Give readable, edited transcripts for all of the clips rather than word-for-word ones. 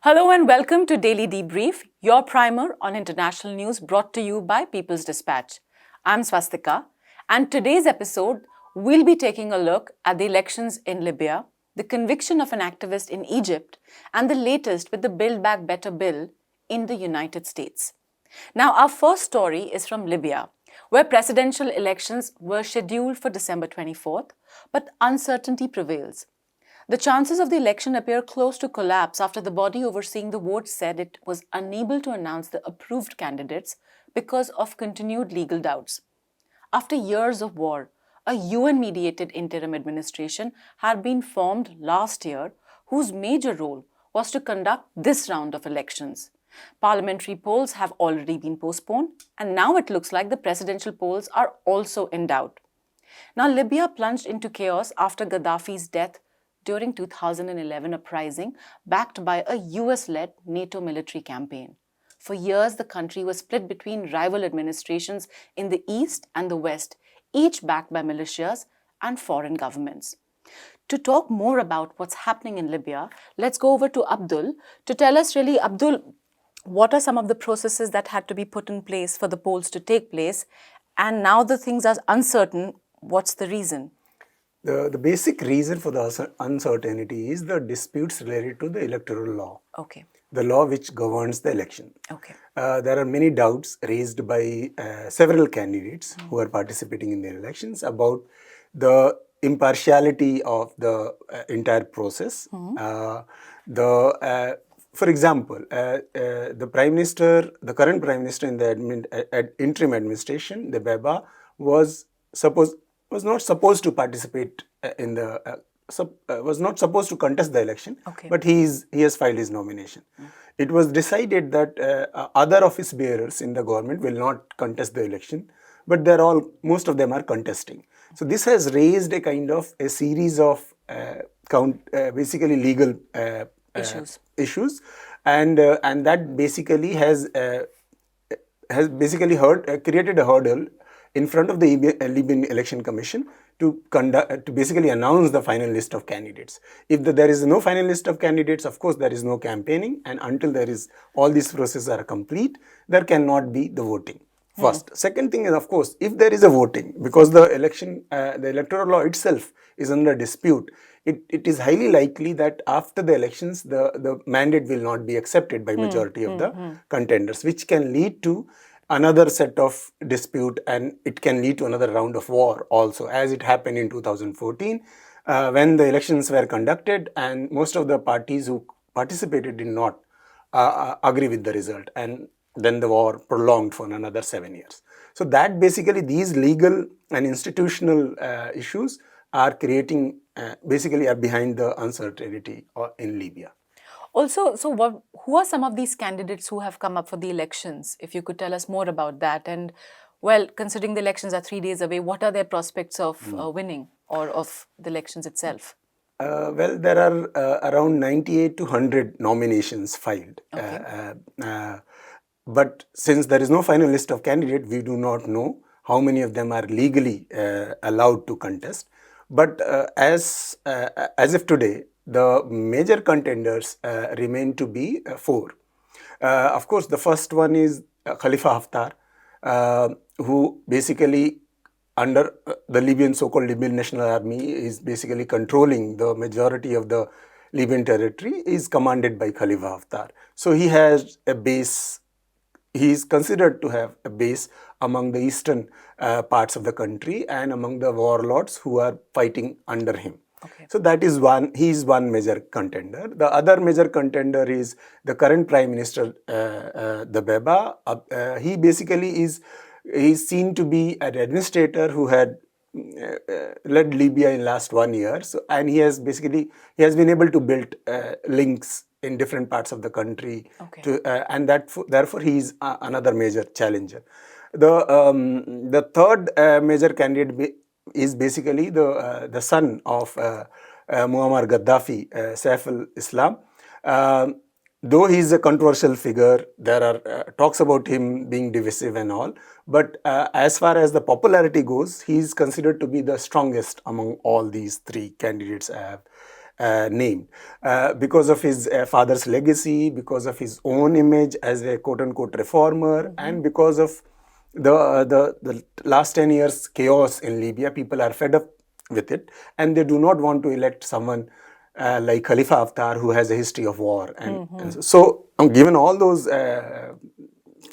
Hello and welcome to Daily Debrief, your primer on international news brought to you by People's Dispatch. I'm Swastika, and today's episode we'll be taking a look at the elections in Libya, the conviction of an activist in Egypt, and the latest with the Build Back Better bill in the United States. Now, our first story is from Libya, where presidential elections were scheduled for December 24th, but uncertainty prevails. The chances of the election appear close to collapse after the body overseeing the vote said it was unable to announce the approved candidates because of continued legal doubts. After years of war, a UN-mediated interim administration had been formed last year whose major role was to conduct this round of elections. Parliamentary polls have already been postponed, and now it looks like the presidential polls are also in doubt. Now, Libya plunged into chaos after Gaddafi's death during 2011 uprising backed by a US-led NATO military campaign. For years, the country was split between rival administrations in the east and the west, each backed by militias and foreign governments. To talk more about what's happening in Libya, let's go over to Abdul to tell us really, Abdul, what are some of the processes that had to be put in place for the polls to take place? And now the things are uncertain. What's the reason? The basic reason for the uncertainty is the disputes related to the electoral law. Okay. The law which governs the election. Okay. There are many doubts raised by several candidates who are participating in the elections about the impartiality of the entire process. For example, the Prime Minister, the current Prime Minister in the interim administration, the Beba, was not supposed to participate was not supposed to contest the election, but he has filed his nomination. It was decided that other office bearers in the government will not contest the election, but most of them are contesting. So this has raised a kind of a series of basically legal issues, and that basically has basically created a hurdle in front of the Libyan Election Commission to basically announce the final list of candidates. If there is no final list of candidates, of course, there is no campaigning, and until all these processes are complete, there cannot be the voting. First. Second thing is, of course, if there is a voting, because the electoral law itself is under dispute, it is highly likely that after the elections, the mandate will not be accepted by majority of the contenders, which can lead to another set of dispute, and it can lead to another round of war also, as it happened in 2014 when the elections were conducted and most of the parties who participated did not agree with the result, and then the war prolonged for another 7 years. So that basically these legal and institutional issues are creating, basically are behind the uncertainty in Libya. Also, so who are some of these candidates who have come up for the elections? If you could tell us more about that. And, well, considering the elections are 3 days away, what are their prospects of winning or of the elections itself? Well, there are around 98 to 100 nominations filed. Okay. But since there is no final list of candidates, we do not know how many of them are legally allowed to contest. But as of today, the major contenders remain to be 4. Of course, the first one is Khalifa Haftar, who basically under the so-called Libyan National Army is basically controlling the majority of the Libyan territory, is commanded by Khalifa Haftar. So he has a base. He is considered to have a base among the eastern parts of the country and among the warlords who are fighting under him. Okay. So that is he is one major contender. The other major contender is the current Prime Minister, the Beba. He basically is seen to be an administrator who had led Libya in last 1 year. So, and he has been able to build links in different parts of the country. Okay. And therefore he is another major challenger. The third major candidate is basically the son of Muammar Gaddafi, Saif al-Islam. Though he is a controversial figure, there are talks about him being divisive and all. But as far as the popularity goes, he is considered to be the strongest among all these 3 candidates I have named because of his father's legacy, because of his own image as a quote-unquote reformer, and because of the last 10 years chaos in Libya. People are fed up with it, and they do not want to elect someone like Khalifa Haftar, who has a history of war. And so, given all those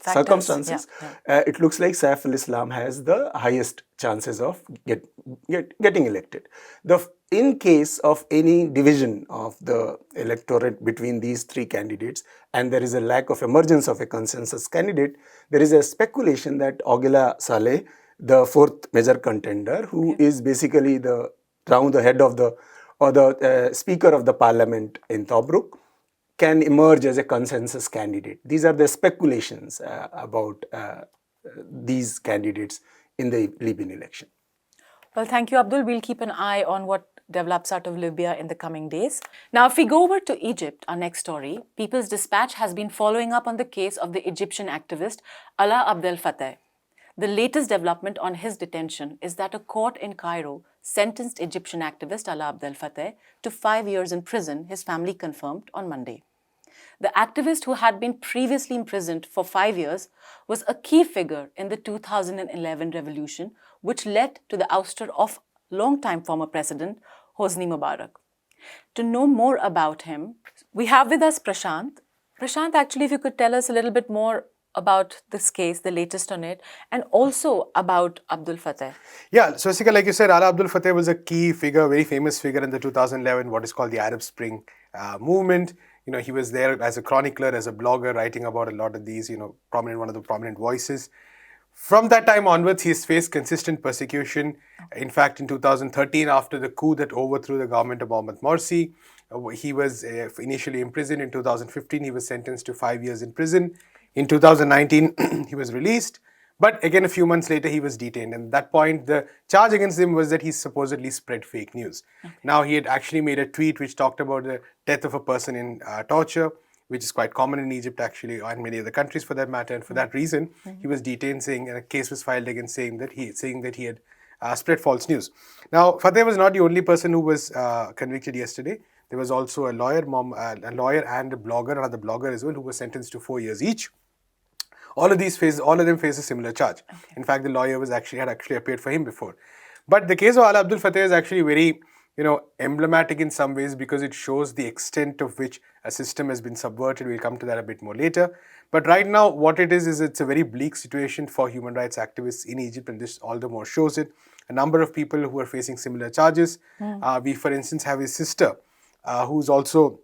circumstances, it looks like Saif al-Islam has the highest chances of getting elected. In case of any division of the electorate between these three candidates, and there is a lack of emergence of a consensus candidate, there is a speculation that Oghila Saleh, the fourth major contender, who is basically the head of the speaker of the parliament in Tobruk, can emerge as a consensus candidate. These are the speculations about these candidates in the Libyan election. Well, thank you, Abdul. We'll keep an eye on what develops out of Libya in the coming days. Now, if we go over to Egypt, our next story, People's Dispatch has been following up on the case of the Egyptian activist Alaa Abd Fattah. The latest development on his detention is that a court in Cairo sentenced Egyptian activist Alaa Abd Fattah to 5 years in prison, his family confirmed on Monday. The activist, who had been previously imprisoned for 5 years, was a key figure in the 2011 revolution, which led to the ouster of longtime former President Hosni Mubarak. To know more about him, we have with us Prashant. Prashant, actually, if you could tell us a little bit more about this case, the latest on it, and also about Abd Fattah. Yeah, so Sika, like you said, Alaa Abd Fattah was a key figure, very famous figure in the 2011, what is called the Arab Spring movement. You know, he was there as a chronicler, as a blogger, writing about a lot of these, one of the prominent voices. From that time onwards, he's faced consistent persecution. In fact, in 2013, after the coup that overthrew the government of Mohamed Morsi, he was initially imprisoned. In 2015, he was sentenced to 5 years in prison. In 2019, he was released. But again, a few months later, he was detained. And at that point, the charge against him was that he supposedly spread fake news. Okay. Now, he had actually made a tweet which talked about the death of a person in torture, which is quite common in Egypt, actually, or in many other countries for that matter. And for that reason, he was detained, saying, and a case was filed against saying that he had spread false news. Now, Fattah was not the only person who was convicted yesterday. There was also a lawyer and a blogger, another blogger as well, who was sentenced to 4 years each. All of them face a similar charge. Okay. In fact, the lawyer had actually appeared for him before. But the case of Alaa Abd Fattah is actually very, emblematic in some ways, because it shows the extent of which a system has been subverted. We'll come to that a bit more later. But right now, what it is it's a very bleak situation for human rights activists in Egypt, and this all the more shows it. A number of people who are facing similar charges. We, for instance, have his sister, who's also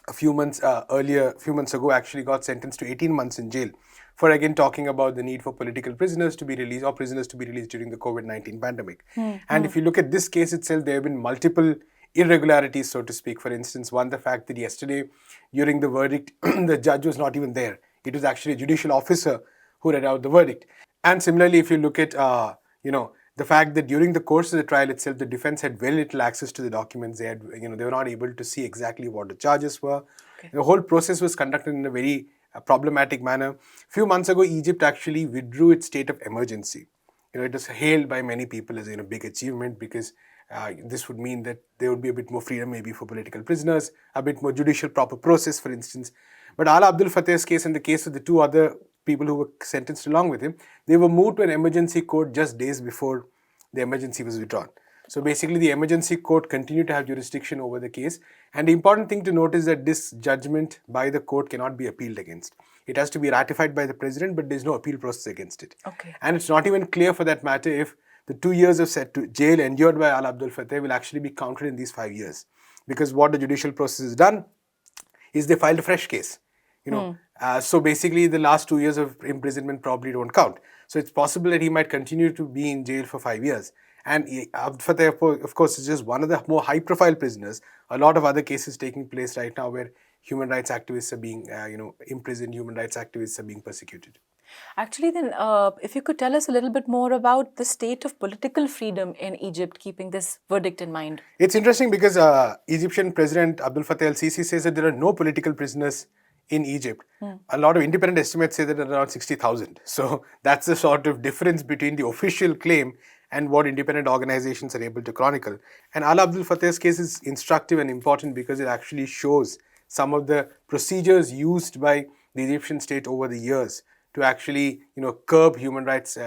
a few months ago, actually got sentenced to 18 months in jail for again talking about the need for political prisoners to be released, or prisoners to be released during the COVID-19 pandemic. And if you look at this case itself, there have been multiple irregularities, so to speak. For instance, one, the fact that yesterday, during the verdict, the judge was not even there. It was actually a judicial officer who read out the verdict. And similarly, if you look at, the fact that during the course of the trial itself, the defense had very little access to the documents. They were not able to see exactly what the charges were. Okay. The whole process was conducted in a very problematic manner. A few months ago, Egypt actually withdrew its state of emergency. It was hailed by many people as a big achievement, because this would mean that there would be a bit more freedom maybe for political prisoners, a bit more judicial proper process, for instance. But Alaa Abd Fattah's case and the case of the two other people who were sentenced along with him, they were moved to an emergency court just days before the emergency was withdrawn. So basically, the emergency court continued to have jurisdiction over the case. And the important thing to note is that this judgment by the court cannot be appealed against. It has to be ratified by the president, but there's no appeal process against it. Okay. And it's not even clear, for that matter, if the 2 years of jail endured by Alaa Abd Fattah will actually be counted in these 5 years. Because what the judicial process has done is they filed a fresh case. So basically, the last 2 years of imprisonment probably don't count. So it's possible that he might continue to be in jail for 5 years. And Abd Fattah, of course, is just one of the more high-profile prisoners. A lot of other cases taking place right now where human rights activists are being, imprisoned, human rights activists are being persecuted. Actually, then, if you could tell us a little bit more about the state of political freedom in Egypt, keeping this verdict in mind. It's interesting because Egyptian President Abdel Fattah el-Sisi says that there are no political prisoners in Egypt. A lot of independent estimates say that there are around 60,000. So that's the sort of difference between the official claim and what independent organizations are able to chronicle. And Ala Abdul Fattah's case is instructive and important because it actually shows some of the procedures used by the Egyptian state over the years to actually, curb human rights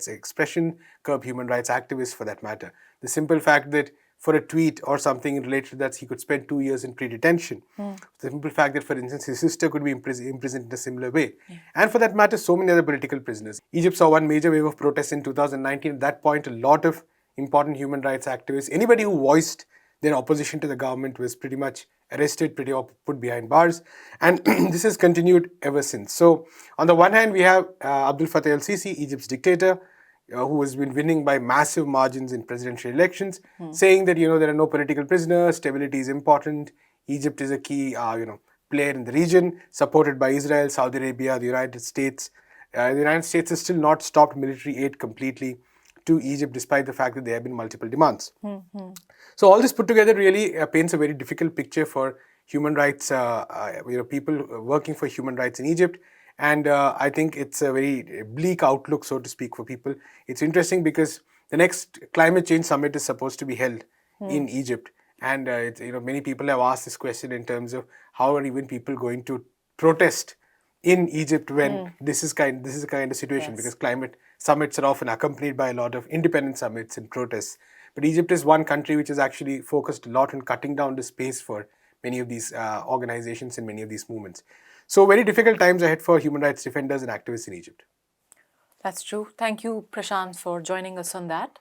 expression, curb human rights activists for that matter. The simple fact that for a tweet or something related to that, he could spend 2 years in pre-detention. The simple fact that, for instance, his sister could be imprisoned in a similar way. And for that matter, so many other political prisoners. Egypt saw one major wave of protests in 2019. At that point, a lot of important human rights activists, anybody who voiced their opposition to the government was pretty much arrested, put behind bars. And this has continued ever since. So on the one hand, we have Abdel Fattah el-Sisi, Egypt's dictator, who has been winning by massive margins in presidential elections, saying that, there are no political prisoners, stability is important, Egypt is a key, player in the region, supported by Israel, Saudi Arabia, the United States. The United States has still not stopped military aid completely to Egypt, despite the fact that there have been multiple demands. So all this put together really paints a very difficult picture for human rights, people working for human rights in Egypt. And I think it's a very bleak outlook, so to speak, for people. It's interesting because the next climate change summit is supposed to be held in Egypt. And many people have asked this question in terms of how are even people going to protest in Egypt when this is kind of situation, because climate summits are often accompanied by a lot of independent summits and protests. But Egypt is one country which has actually focused a lot on cutting down the space for many of these organizations and many of these movements. So very difficult times ahead for human rights defenders and activists in Egypt. That's true. Thank you, Prashant, for joining us on that.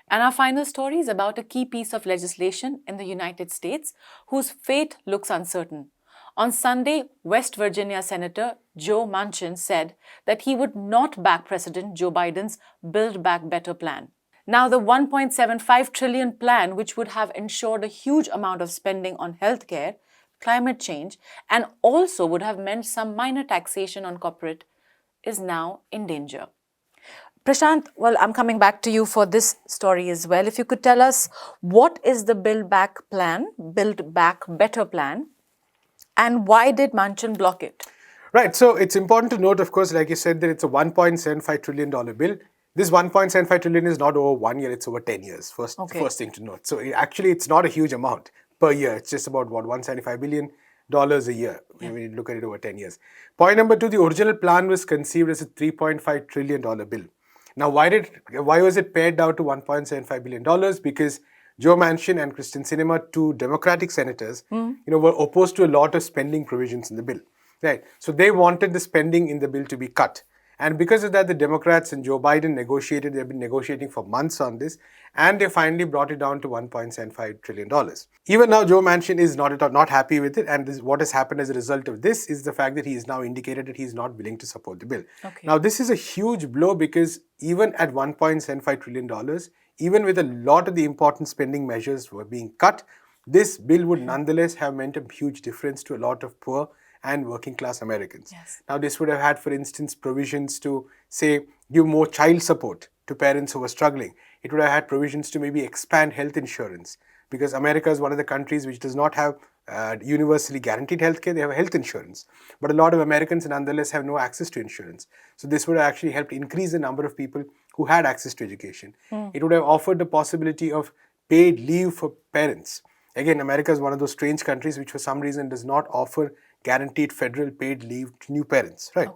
And our final story is about a key piece of legislation in the United States whose fate looks uncertain. On Sunday, West Virginia Senator Joe Manchin said that he would not back President Joe Biden's Build Back Better plan. Now, the $1.75 trillion plan, which would have ensured a huge amount of spending on healthcare, climate change, and also would have meant some minor taxation on corporate, is now in danger. Prashant, well, I'm coming back to you for this story as well. If you could tell us, what is the Build Back Better plan, and why did Manchin block it? Right. So it's important to note, of course, like you said, that it's a $1.75 trillion bill. This $1.75 trillion is not over 1 year, it's over 10 years. First thing to note. So it's not a huge amount per year. It's just about, $175 billion a year when you look at it over 10 years. Point number two, the original plan was conceived as a $3.5 trillion bill. Now, why was it pared down to $1.75 billion? Because Joe Manchin and Kristen Sinema, two Democratic senators, were opposed to a lot of spending provisions in the bill. Right. So they wanted the spending in the bill to be cut. And because of that, the Democrats and Joe Biden negotiated. They've been negotiating for months on this, and they finally brought it down to $1.75 trillion. Even now, Joe Manchin is not happy with it, and what has happened as a result of this is the fact that he has now indicated that he is not willing to support the bill. Now, this is a huge blow because even at $1.75 trillion, even with a lot of the important spending measures were being cut, this bill would nonetheless have meant a huge difference to a lot of poor and working class Americans. Now, this would have had, for instance, provisions to, say, give more child support to parents who were struggling. It would have had provisions to maybe expand health insurance, because America is one of the countries which does not have universally guaranteed healthcare. They have health insurance. But a lot of Americans nonetheless have no access to insurance. So this would have actually helped increase the number of people who had access to education. It would have offered the possibility of paid leave for parents. Again, America is one of those strange countries which for some reason does not offer guaranteed federal paid leave to new parents, right?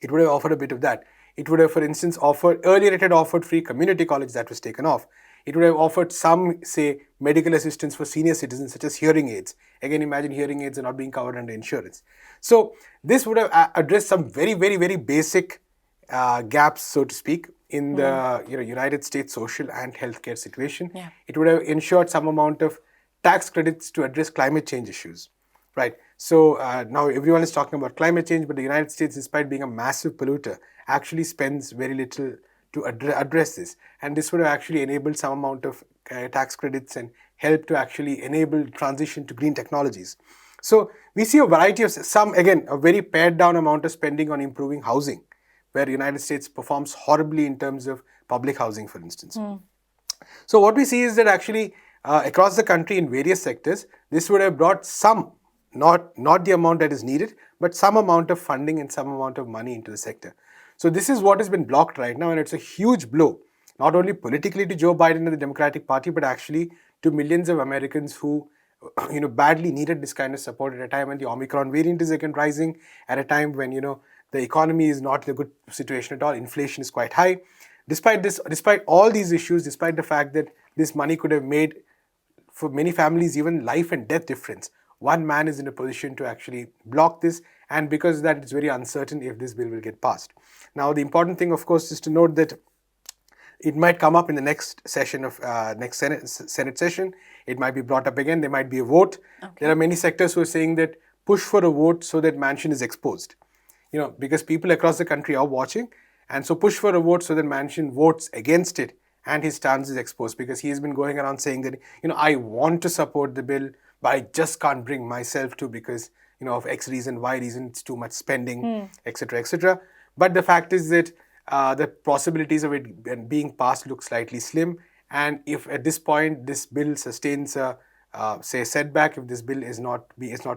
It would have offered a bit of that. It would have, for instance, earlier it had offered free community college, that was taken off. It would have offered some, say, medical assistance for senior citizens, such as hearing aids. Again, imagine hearing aids are not being covered under insurance. So this would have addressed some very, very, very basic gaps, so to speak, in the United States social and healthcare situation. It would have ensured some amount of tax credits to address climate change issues. Right. So now everyone is talking about climate change, but the United States, despite being a massive polluter, actually spends very little to address this. And this would have actually enabled some amount of tax credits and help to actually enable transition to green technologies. So we see a variety of a very pared down amount of spending on improving housing, where the United States performs horribly in terms of public housing, for instance. So what we see is that actually across the country in various sectors, this would have brought some, not the amount that is needed, but some amount of funding and some amount of money into the sector. So this is what has been blocked right now, and it's a huge blow not only politically to Joe Biden and the Democratic Party, but actually to millions of Americans who badly needed this kind of support at a time when the Omicron variant is again rising, at a time when the economy is not in a good situation at all, inflation is quite high. Despite all these issues, despite the fact that this money could have made for many families even life and death difference, one man is in a position to actually block this, and because of that, it's very uncertain if this bill will get passed. Now, the important thing, of course, is to note that it might come up in the next session of next Senate session. It might be brought up again. There might be a vote. Okay. There are many sectors who are saying that push for a vote so that Manchin is exposed. Because people across the country are watching, and so push for a vote so that Manchin votes against it and his stance is exposed, because he has been going around saying that I want to support the bill, but I just can't bring myself to because of X reason, Y reason, it's too much spending, etc., etc. But the fact is that the possibilities of it being passed look slightly slim. And if at this point this bill sustains a setback, if this bill is not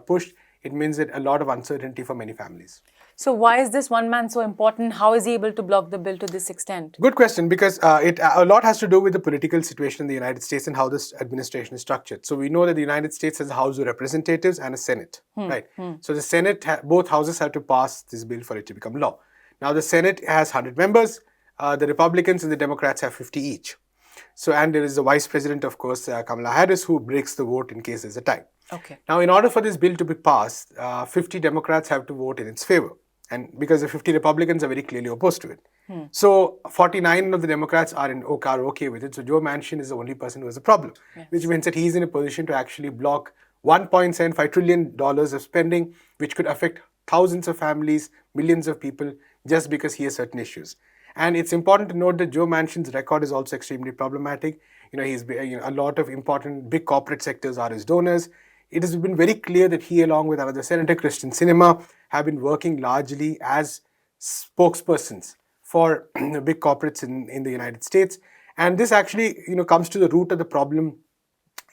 pushed, it means that a lot of uncertainty for many families. So why is this one man so important? How is he able to block the bill to this extent? Good question, because a lot has to do with the political situation in the United States and how this administration is structured. So we know that the United States has a House of Representatives and a Senate, right? So the Senate, both houses have to pass this bill for it to become law. Now the Senate has 100 members. The Republicans and the Democrats have 50 each. So, and there is the Vice President, of course, Kamala Harris, who breaks the vote in case there's a tie. Okay. Now, in order for this bill to be passed, 50 Democrats have to vote in its favor. And because the 50 Republicans are very clearly opposed to it. So 49 of the Democrats are okay with it. So Joe Manchin is the only person who has a problem, which means that he's in a position to actually block $1.75 trillion of spending, which could affect thousands of families, millions of people, just because he has certain issues. And it's important to note that Joe Manchin's record is also extremely problematic. He's a lot of important big corporate sectors are his donors. It has been very clear that he, along with another Senator, Kristen Sinema, have been working largely as spokespersons for big corporates in the United States. And this actually, comes to the root of the problem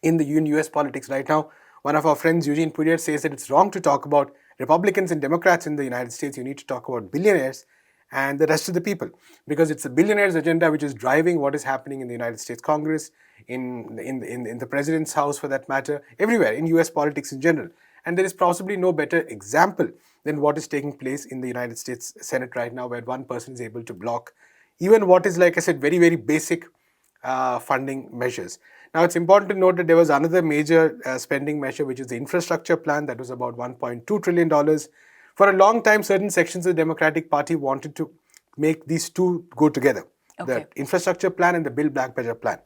in the US politics right now. One of our friends, Eugene Purier, says that it's wrong to talk about Republicans and Democrats in the United States. You need to talk about billionaires and the rest of the people, because it's the billionaires' agenda which is driving what is happening in the United States Congress, in the President's House for that matter, everywhere, in US politics in general. And there is possibly no better example than what is taking place in the United States Senate right now, where one person is able to block even what is, like I said, very, very basic funding measures. Now, it's important to note that there was another major spending measure, which is the infrastructure plan, that was about $1.2 trillion. For a long time, certain sections of the Democratic Party wanted to make these two go together, the infrastructure plan and the Build Back Better plan,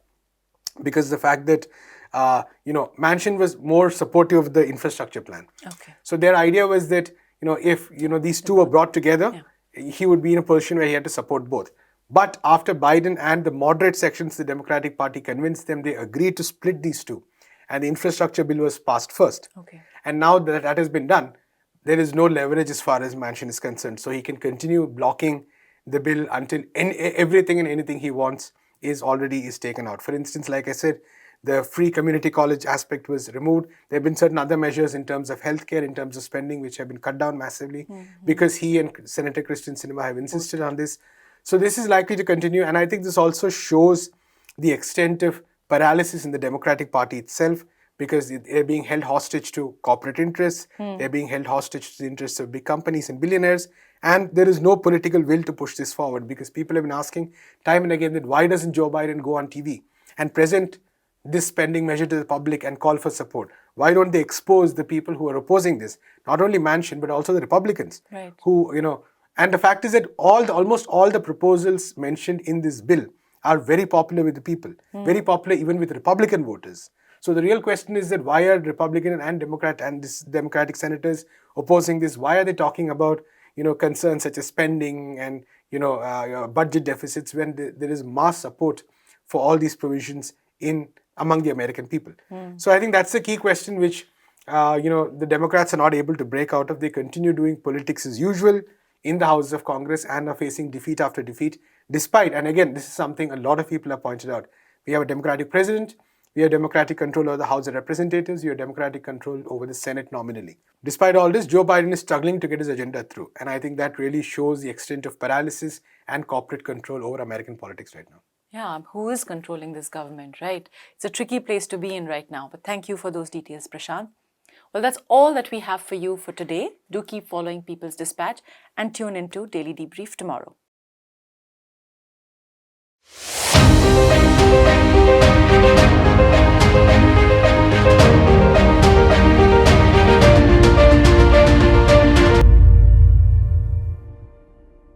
because the fact that Manchin was more supportive of the infrastructure plan. Okay. So their idea was that if these two were brought together, he would be in a position where he had to support both. But after Biden and the moderate sections of the Democratic Party convinced them, they agreed to split these two, and the infrastructure bill was passed first. Okay. And now that has been done, there is no leverage as far as Manchin is concerned. So he can continue blocking the bill until everything and anything he wants is taken out. For instance, like I said, the free community college aspect was removed. There have been certain other measures in terms of healthcare, in terms of spending, which have been cut down massively because he and Senator Kristen Sinema have insisted on this. So this is likely to continue. And I think this also shows the extent of paralysis in the Democratic Party itself, because they're being held hostage to corporate interests, they're being held hostage to the interests of big companies and billionaires, and there is no political will to push this forward, because people have been asking time and again that why doesn't Joe Biden go on TV and present this spending measure to the public and call for support? Why don't they expose the people who are opposing this? Not only Manchin, but also the Republicans, who, and the fact is that almost all the proposals mentioned in this bill are very popular with the people, very popular even with Republican voters. So the real question is that why are Republican and Democratic senators opposing this? Why are they talking about concerns such as spending and budget deficits when there is mass support for all these provisions among the American people? So I think that's the key question which the Democrats are not able to break out of. They continue doing politics as usual in the Houses of Congress and are facing defeat after defeat, despite, and again, this is something a lot of people have pointed out, we have a Democratic president, we have Democratic control over the House of Representatives, we have Democratic control over the Senate nominally. Despite all this, Joe Biden is struggling to get his agenda through. And I think that really shows the extent of paralysis and corporate control over American politics right now. Yeah, who is controlling this government, right? It's a tricky place to be in right now. But thank you for those details, Prashant. Well, that's all that we have for you for today. Do keep following People's Dispatch and tune into Daily Debrief tomorrow.